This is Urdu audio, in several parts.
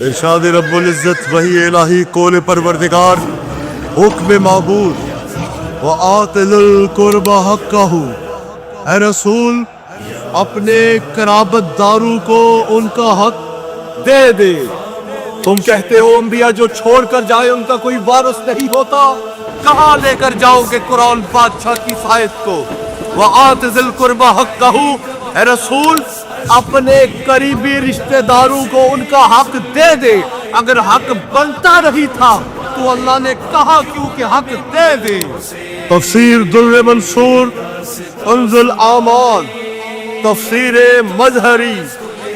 ارشاد رب العزت وحی الہی قول پروردگار حکم معبود وآت ذی القربى حقہ، اے رسول اپنے قرابت داروں کو ان کا حق دے دے۔ تم کہتے ہو انبیاء جو چھوڑ کر جائے ان کا کوئی وارث نہیں ہوتا، کہاں لے کر جاؤ گے قرآن بادشاہ کی سائد کو؟ وآت ذی القربى حقہ، اے رسول اپنے قریبی رشتہ داروں کو ان کا حق دے دے۔ اگر حق بنتا نہیں تھا تو اللہ نے کہا کیوں کہ حق دے دے۔ تفسیر در منصور، کنز الاعمال، تفسیر مظہری،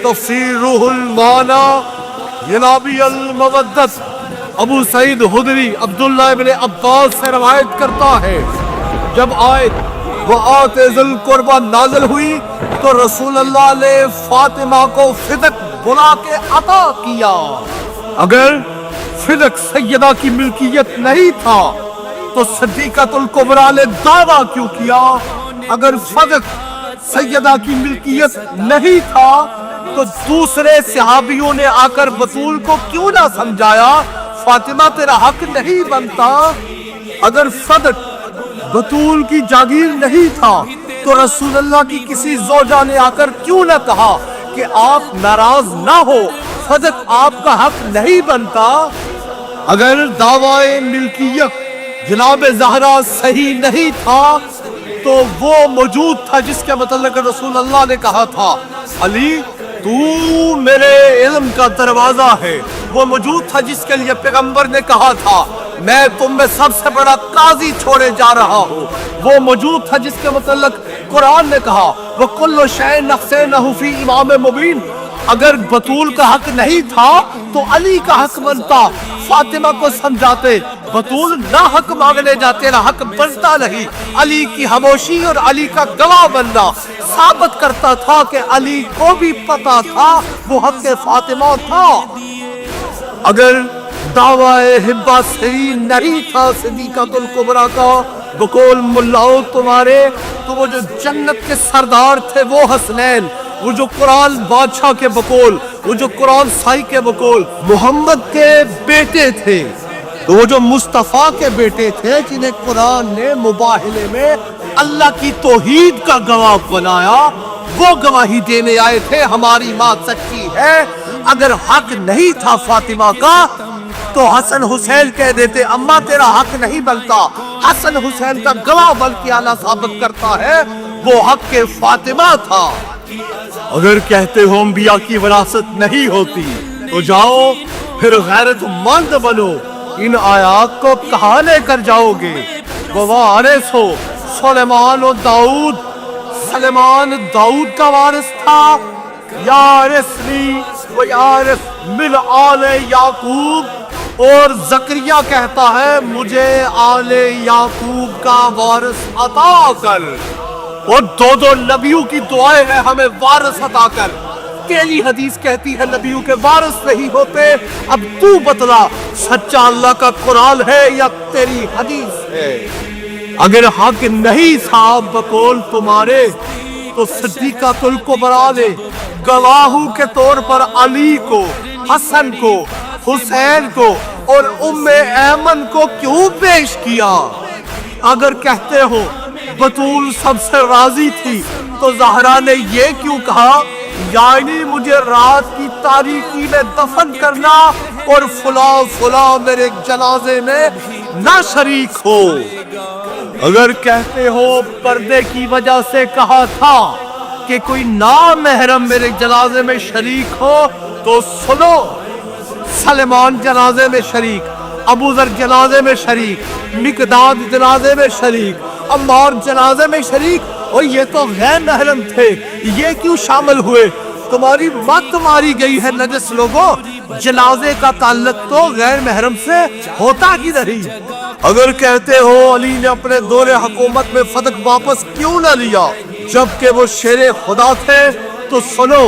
تفسیر روح المعانی، ینابی المودت۔ ابو سعید خدری عبداللہ ابن عباس سے روایت کرتا ہے جب آیت وآت ذی القربى نازل ہوئی تو رسول اللہ نے فاطمہ کو فدق بلا کے عطا کیا۔ اگر فدق سیدہ کی ملکیت نہیں تھا تو صدیقۃ الکبریٰ نے دعویٰ کیوں کیا؟ اگر فدق سیدہ کی ملکیت نہیں تھا تو دوسرے صحابیوں نے آ کر بطول کو کیوں نہ سمجھایا فاطمہ تیرا حق نہیں بنتا؟ اگر فدق بطول کی جاگیر نہیں تھا تو رسول اللہ کی کسی زوجہ نے آ کر کیوں نہ کہا کہ آپ ناراض نہ ہو، فدق آپ کا حق نہیں بنتا؟ اگر دعوی ملکیت جناب زہرا صحیح نہیں تھا تو وہ موجود تھا جس کے متعلق رسول اللہ نے کہا تھا علی تو میرے علم کا دروازہ ہے، وہ موجود تھا جس کے لیے پیغمبر نے کہا تھا میں تم میں سب سے بڑا قاضی چھوڑے جا رہا ہوں، وہ موجود تھا جس کے متعلق قرآن نے کہا وَكُلُّ شَيْءٍ نَحْسِنُهُ فِي امام مبین۔ اگر بطول کا حق نہیں تھا تو علی کا حق بنتا، فاطمہ کو سمجھاتے، بطول نہ حق مانگنے جاتے نہ حق بنتا نہیں۔ علی کی خاموشی اور علی کا گواہ بننا ثابت کرتا تھا کہ علی کو بھی پتا تھا وہ حق فاطمہ تھا۔ اگر دعوی حبہ صحیح نہیں تھا صدیقۃ الکبریٰ کا بقول ملاؤ تمہارے، تو وہ جو جنت کے سردار تھے وہ حسنین، وہ جو قرآن بادشاہ کے بقول، وہ جو قرآن سائی کے بقول محمد کے بیٹے تھے، تو وہ جو مصطفیٰ کے بیٹے تھے جنہیں قرآن نے مباہلے میں اللہ کی توحید کا گواہ بنایا، وہ گواہی دینے آئے تھے ہماری ماں سچی ہے۔ اگر حق نہیں تھا فاطمہ کا تو حسن حسین کہہ دیتے اماں تیرا حق نہیں بنتا، حسن حسین کا گواہ بن کے آنا ثابت کرتا ہے وہ حق کے فاطمہ تھا۔ اگر کہتے ہو انبیاء کی وراثت نہیں ہوتی تو جاؤ پھر غیرت مند بنو، ان آیات کو کہاں لے کر جاؤ گے؟ ووارث ہو سلیمان و داؤد، سلیمان داؤد کا وارث تھا، یارثنی و یارث من آل یعقوب، اور زکریا کہتا ہے مجھے آل یعقوب کا وارث عطا کر، اور دو نبیوں کی دعائیں ہیں ہمیں وارث عطا کر۔ تیری حدیث کہتی ہے نبیوں کے وارث نہیں ہوتے، اب تو بتلا سچا اللہ کا قرآن ہے یا تیری حدیث ہے؟ اگر حق نہیں تھا بقول تمہارے تو صدیقۃ الکبریٰ نے گواہوں کے طور پر علی کو، حسن کو، حسین کو اور ام ایمن کو کیوں پیش کیا؟ اگر کہتے ہو بطول سب سے راضی تھی تو زہرا نے یہ کیوں کہا یعنی مجھے رات کی تاریکی میں دفن کرنا اور فلاں فلاں میرے جنازے میں نہ شریک ہو؟ اگر کہتے ہو پردے کی وجہ سے کہا تھا کہ کوئی نامحرم میرے جنازے میں شریک ہو تو سنو، سلمان جنازے میں شریک، ابو ذر جنازے میں شریک، مقداد جنازے میں شریک، عمار جنازے میں شریک، اور یہ تو غیر محرم تھے، یہ کیوں شامل ہوئے؟ تمہاری مت ماری گئی ہے نجس لوگوں، جنازے کا تعلق تو غیر محرم سے ہوتا ہی نہیں۔ اگر کہتے ہو علی نے اپنے دور حکومت میں فدق واپس کیوں نہ لیا جبکہ وہ شیر خدا تھے تو سنو،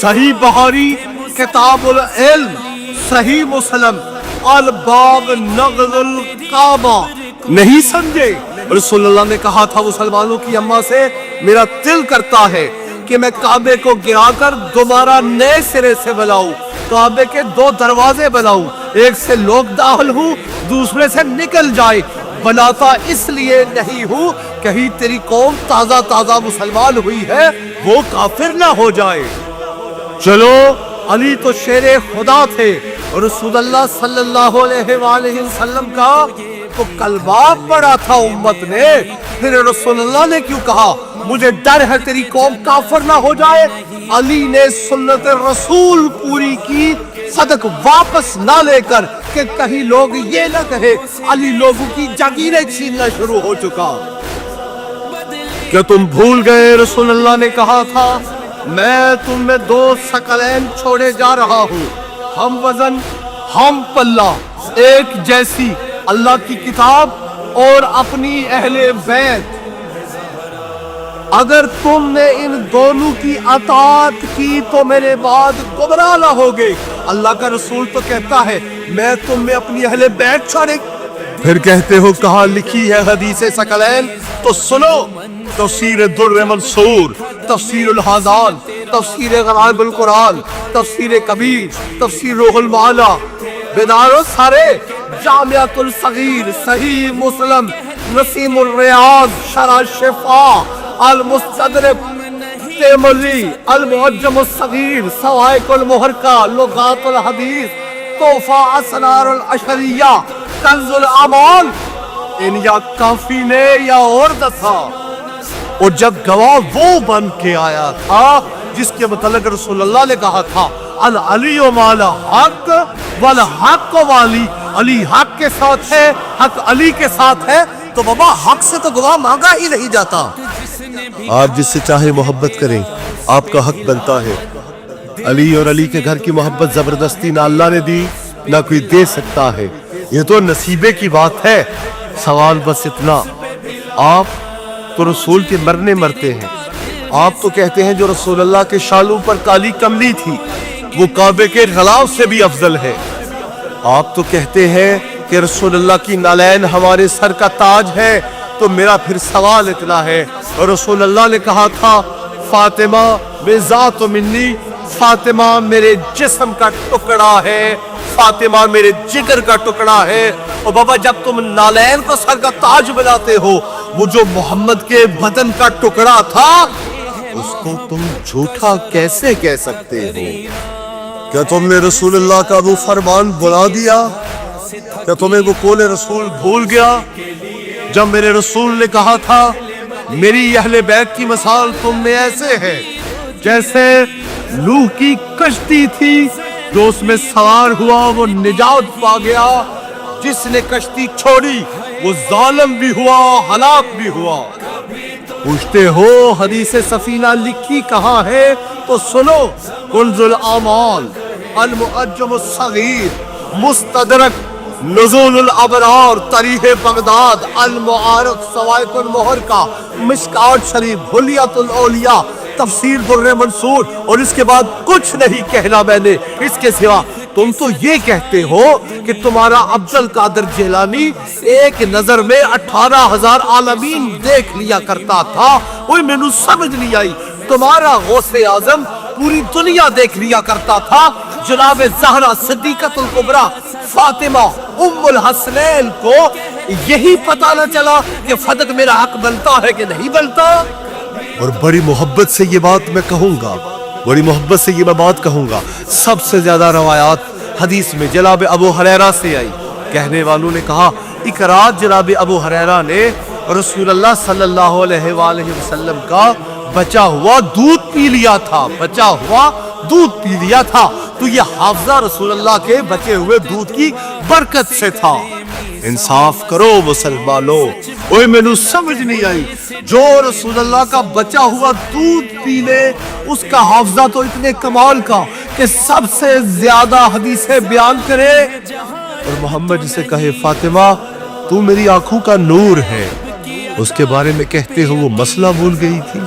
صحیح بخاری کتاب العلم، صحیح مسلم الباب نقض الکعبہ نہیں سمجھے؟ رسول اللہ نے کہا تھا مسلمانوں کی اماں سے میرا دل کرتا ہے کہ میں کعبے کو گرا کر دوبارہ نئے سرے سے بناؤں، کعبے کے 2 دروازے بناؤں، ایک سے لوگ داخل ہوں، دوسرے سے نکل جائے۔ بناتا اس لیے نہیں ہوں کہیں تیری قوم تازہ مسلمان ہوئی ہے وہ کافر نہ ہو جائے۔ چلو، علی تو شیر خدا تھے، رسول اللہ صلی اللہ علیہ وآلہ وسلم کا تو کلمہ پڑھا تھا امت نے، پھر رسول اللہ نے کیوں کہا مجھے ڈر ہے تیری قوم کافر نہ ہو جائے؟ علی نے سنت رسول پوری کی، صدق واپس نہ لے کر کہ کہیں لوگ یہ نہ کہے علی لوگوں کی جاگیریں چھیننا شروع ہو چکا۔ کیا تم بھول گئے رسول اللہ نے کہا تھا میں تم میں 2 ثقلین چھوڑے جا رہا ہوں، ہم وزن ہم پلہ، ایک جیسی، اللہ کی کتاب اور اپنی اہل بیت۔ اگر تم نے ان دونوں کی اطاعت کی تو میرے بعد گمراہ نہ ہوگے۔ اللہ کا رسول تو کہتا ہے میں تم میں اپنی اہل بیت چھوڑے، پھر کہتے ہو کہاں لکھی ہے حدیث ثقلین؟ تو سنو، تفسیر در منصور، تفسیر الحاضان، تفسیر غرائب القرآن، تفسیر کبیر، تفسیر روح المعانی، بیدارو سارے، جامعۃ الصغیر، صحیح مسلم، نسیم الریاض، شرح شفا، المستدرک، ترمذی، المعجم الصغیر، صواعق المحرقہ، لغات الحدیث، تحفہ اسرار الاشریہ، کنز الاعمال، ان یا کافی نے یا اور دسا۔ اور جب گواہ وہ بن کے آیا تھا جس کے متعلق رسول اللہ نے کہا تھا العلی مال حق والحق والی، علی حق کے ساتھ ہے، حق علی کے ساتھ ہے، تو بابا حق سے تو گواہ مانگا ہی نہیں جاتا۔ آپ جس سے چاہے محبت کریں، آپ کا حق بنتا ہے۔ علی اور علی کے گھر کی محبت زبردستی نہ اللہ نے دی نہ کوئی دے سکتا ہے، یہ تو نصیبے کی بات ہے۔ سوال بس اتنا، آپ تو رسول کے مرنے مرتے ہیں، آپ تو کہتے ہیں جو رسول اللہ کے شالوں پر کالی کملی تھی وہ کعبے کے غلاف سے بھی افضل ہے، آپ تو کہتے ہیں کہ رسول اللہ کی نالین ہمارے سر کا تاج ہے، تو میرا پھر سوال اتنا ہے، رسول اللہ نے کہا تھا فاطمہ بذات منی، فاطمہ میرے جسم کا ٹکڑا ہے، فاطمہ میرے جگر کا ٹکڑا ہے۔ اور بابا جب تم نالین کو سر کا تاج بناتے ہو، وہ جو محمد کے بدن کا ٹکڑا تھا اس کو تم جھوٹا کیسے کہہ سکتے ہو؟ کیا تم نے رسول اللہ کا وہ فرمان بلا دیا؟ کیا تمہیں وہ قول رسول بھول گیا جب میرے رسول نے کہا تھا میری اہل بیت کی مثال تم میں ایسے ہے جیسے نوح کی کشتی تھی، جو اس میں سوار ہوا وہ نجات پا گیا، جس نے کشتی چھوڑی وہ ظالم بھی ہوا، ہلاک بھی ہوا۔ پوچھتے ہو حدیث سفینہ لکھی کہاں ہے؟ تو سنو، کنز الاعمال، المعجم الصغیر، مستدرک، نزول الابرار، تاریخ بغداد، المعارف، صواعق المحرقہ، مشکوٰۃ شریف، حلیۃ الاولیاء، تفسیر در منصور، اور اس کے بعد کچھ نہیں کہنا میں نے اس کے سوا۔ تم تو یہ کہتے ہو کہ تمہارا عبد القادر جیلانی ایک نظر میں 18,000 عالمین دیکھ لیا کرتا تھا، وہ میں نے سمجھ نہیں آئی۔ تمہارا غوث اعظم پوری دنیا دیکھ لیا کرتا تھا، جناب زہرا صدیقۃ الکبریٰ فاطمہ ام الحسنین کو یہی پتہ نہ چلا کہ فدق میرا حق بنتا ہے کہ نہیں بنتا؟ اور بڑی محبت سے یہ بات میں کہوں گا، بڑی محبت سے یہ میں بات کہوں گا، سب سے زیادہ روایات حدیث میں جناب ابو ہریرہ سے آئی۔ کہنے والوں نے کہا ایک رات جناب ابو ہریرہ نے رسول اللہ صلی اللہ علیہ وآلہ وسلم کا بچا ہوا دودھ پی لیا تھا، بچا ہوا دودھ پی لیا تھا، تو یہ حافظہ رسول اللہ کے بچے ہوئے دودھ کی برکت سے تھا۔ انصاف کرو مسلمانوں، اوہ میں نے سمجھ نہیں آئی، جو رسول اللہ کا بچا ہوا دودھ پی لے اس کا حافظہ تو اتنے کمال کا کہ سب سے زیادہ حدیثیں بیان کرے، اور محمد جسے کہے فاطمہ تو میری آنکھوں کا نور ہے، اس کے بارے میں کہتے ہو وہ مسئلہ بھول گئی تھی۔